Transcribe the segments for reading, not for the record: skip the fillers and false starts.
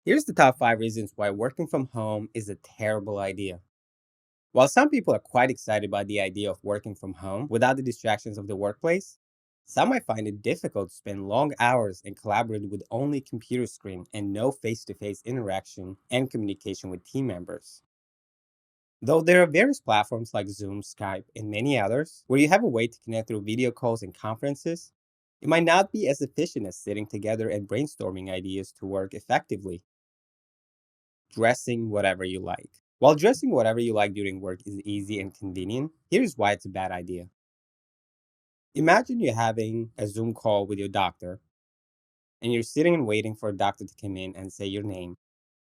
Here's the top 5 reasons why working from home is a terrible idea. While some people are quite excited by the idea of working from home without the distractions of the workplace, some might find it difficult to spend long hours and collaborate with only computer screen and no face to face interaction and communication with team members. Though there are various platforms like Zoom, Skype, and many others where you have a way to connect through video calls and conferences, it might not be as efficient as sitting together and brainstorming ideas to work effectively. Dressing whatever you like. While dressing whatever you like during work is easy and convenient, here's why it's a bad idea. Imagine you're having a Zoom call with your doctor, and you're sitting and waiting for a doctor to come in and say your name.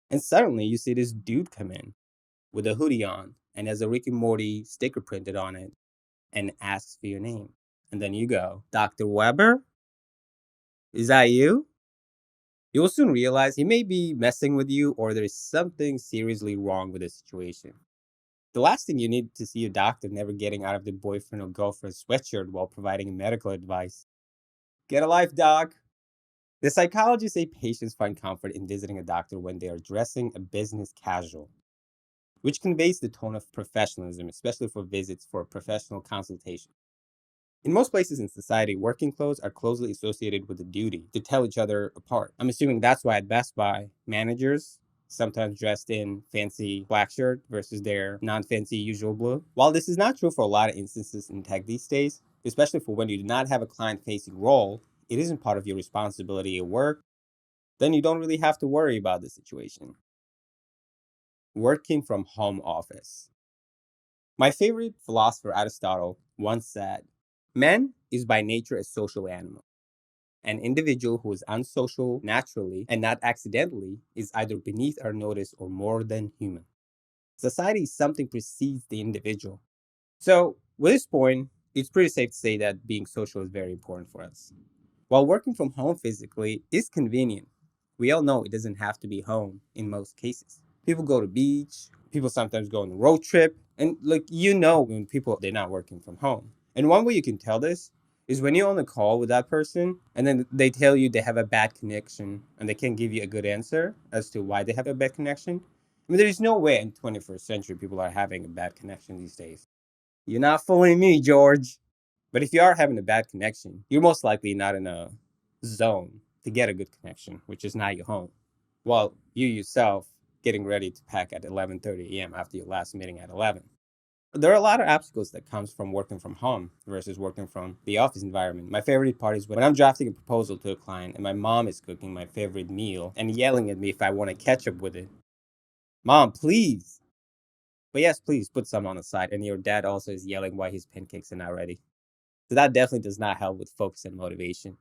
And suddenly you see this dude come in with a hoodie on and has a Rick and Morty sticker printed on it and asks for your name. And then you go, Dr. Weber? Is that you? You will soon realize he may be messing with you or there's something seriously wrong with the situation. The last thing you need to see a doctor never getting out of the boyfriend or girlfriend sweatshirt while providing medical advice. Get a life, doc. The psychologists say patients find comfort in visiting a doctor when they are dressing a business casual, which conveys the tone of professionalism, especially for visits for a professional consultation. In most places in society, working clothes are closely associated with the duty to tell each other apart. I'm assuming that's why at Best Buy, managers sometimes dressed in fancy black shirt versus their non-fancy usual blue. While this is not true for a lot of instances in tech these days, especially for when you do not have a client-facing role, it isn't part of your responsibility at work, then you don't really have to worry about the situation. Working from home office. My favorite philosopher, Aristotle, once said, man is by nature a social animal. An individual who is unsocial naturally and not accidentally is either beneath our notice or more than human. Society is something precedes the individual. So, with this point, it's pretty safe to say that being social is very important for us. While working from home physically is convenient, we all know it doesn't have to be home in most cases. People go to beach, people sometimes go on a road trip, and when people they're not working from home. And one way you can tell this is when you're on a call with that person and then they tell you they have a bad connection and they can't give you a good answer as to why they have a bad connection. I mean, there is no way in 21st century people are having a bad connection these days. You're not fooling me, George. But if you are having a bad connection, you're most likely not in a zone to get a good connection, which is not your home. While you yourself getting ready to pack at 11:30 a.m. after your last meeting at 11. There are a lot of obstacles that comes from working from home versus working from the office environment. My favorite part is when I'm drafting a proposal to a client and my mom is cooking my favorite meal and yelling at me if I want to catch up with it. Mom, please. But yes, please put some on the side. And your dad also is yelling why his pancakes are not ready. So that definitely does not help with focus and motivation.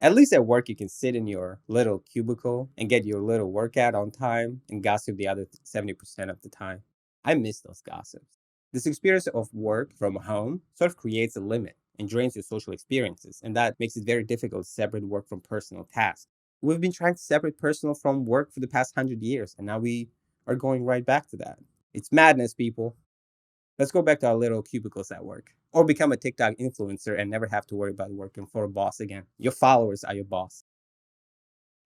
At least at work, you can sit in your little cubicle and get your little workout on time and gossip the other 70% of the time. I miss those gossips. This experience of work from home sort of creates a limit and drains your social experiences, and that makes it very difficult to separate work from personal tasks. We've been trying to separate personal from work for the past 100 years, and now we are going right back to that. It's madness, people. Let's go back to our little cubicles at work. Or become a TikTok influencer and never have to worry about working for a boss again. Your followers are your boss.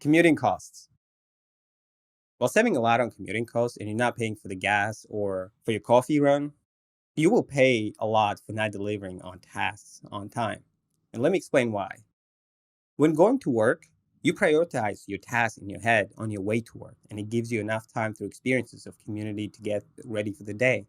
Commuting costs. While saving a lot on commuting costs and you're not paying for the gas or for your coffee run, you will pay a lot for not delivering on tasks on time. And let me explain why. When going to work, you prioritize your tasks in your head on your way to work, and it gives you enough time through experiences of community to get ready for the day.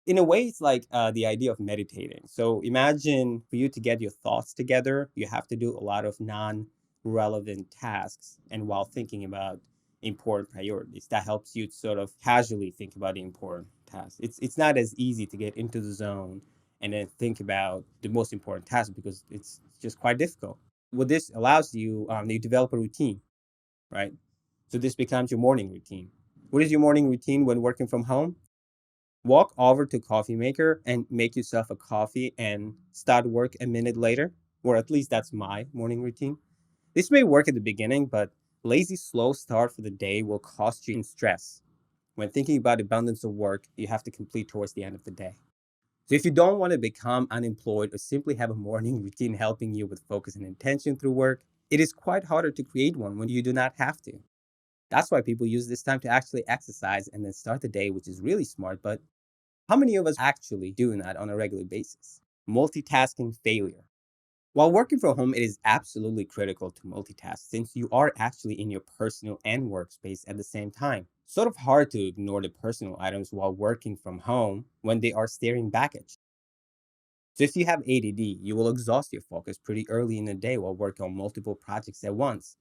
In a way, it's like the idea of meditating. So imagine for you to get your thoughts together, you have to do a lot of non relevant tasks. And while thinking about important priorities, that helps you to sort of casually think about the important tasks. It's not as easy to get into the zone and then think about the most important task because it's just quite difficult. What this allows you, you develop a routine, right? So this becomes your morning routine. What is your morning routine when working from home? Walk over to coffee maker and make yourself a coffee and start work a minute later, or at least that's my morning routine. This may work at the beginning, but lazy slow start for the day will cost you in stress. When thinking about abundance of work you have to complete towards the end of the day. So if you don't want to become unemployed or simply have a morning routine helping you with focus and intention through work, it is quite harder to create one when you do not have to. That's why people use this time to actually exercise and then start the day, which is really smart. But how many of us actually doing that on a regular basis? Multitasking failure. While working from home, it is absolutely critical to multitask since you are actually in your personal and workspace at the same time. Sort of hard to ignore the personal items while working from home when they are staring back at you. So if you have ADD, you will exhaust your focus pretty early in the day while working on multiple projects at once,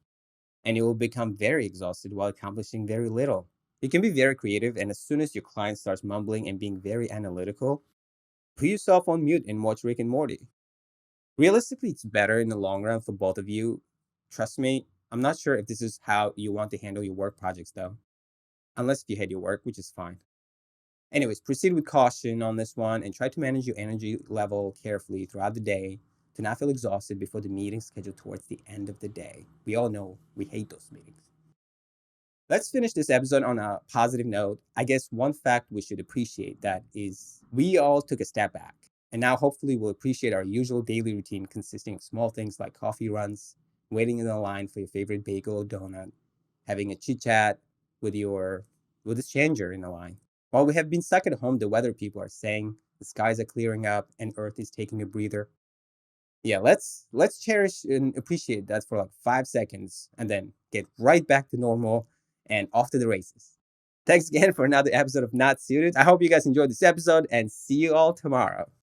and you will become very exhausted while accomplishing very little. You can be very creative, and as soon as your client starts mumbling and being very analytical, put yourself on mute and watch Rick and Morty. Realistically, it's better in the long run for both of you. Trust me, I'm not sure if this is how you want to handle your work projects though, unless you hate your work, which is fine. Anyways, proceed with caution on this one and try to manage your energy level carefully throughout the day to not feel exhausted before the meeting scheduled towards the end of the day. We all know we hate those meetings. Let's finish this episode on a positive note. I guess one fact we should appreciate that is we all took a step back. And now hopefully we'll appreciate our usual daily routine consisting of small things like coffee runs, waiting in the line for your favorite bagel or donut, having a chit chat with a stranger in the line. While we have been stuck at home, the weather people are saying the skies are clearing up and Earth is taking a breather. Yeah, let's cherish and appreciate that for like 5 seconds and then get right back to normal and off to the races. Thanks again for another episode of Not Suited. I hope you guys enjoyed this episode and see you all tomorrow.